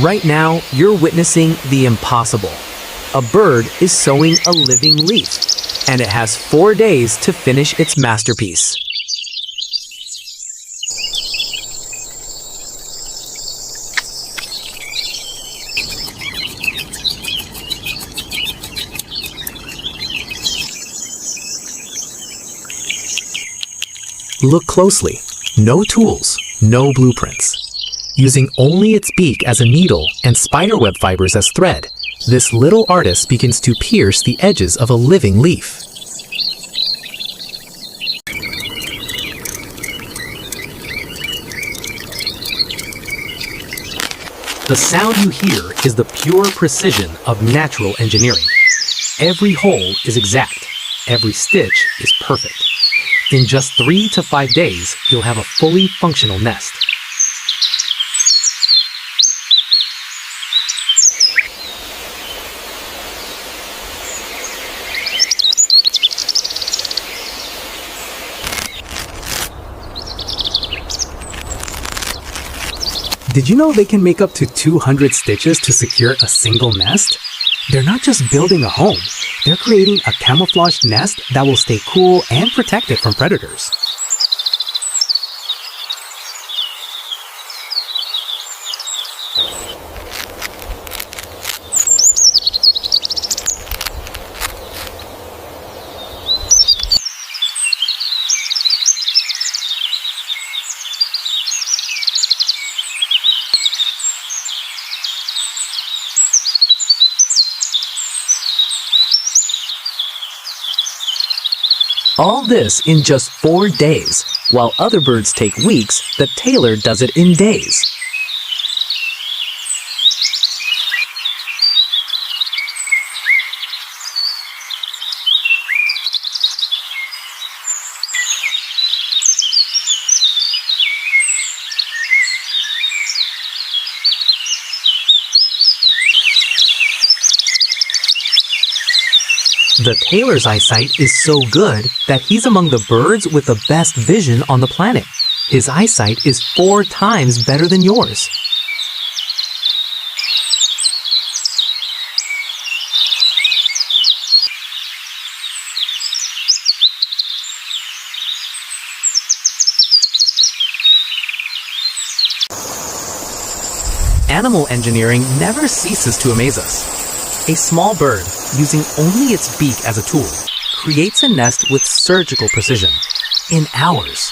Right now, you're witnessing the impossible. A bird is sewing a living leaf, and it has 4 days to finish its masterpiece. Look closely. No tools, no blueprints. Using only its beak as a needle and spiderweb fibers as thread, this little artist begins to pierce the edges of a living leaf. The sound you hear is the pure precision of natural engineering. Every hole is exact. Every stitch is perfect. In just 3 to 5 days, you'll have a fully functional nest. Did you know they can make up to 200 stitches to secure a single nest? They're not just building a home, they're creating a camouflaged nest that will stay cool and protected from predators. All this in just 4 days. While other birds take weeks, the tailor does it in days. The tailor's eyesight is so good that he's among the birds with the best vision on the planet. His eyesight is 4 times better than yours. Animal engineering never ceases to amaze us. A small bird, using only its beak as a tool, creates a nest with surgical precision. In hours,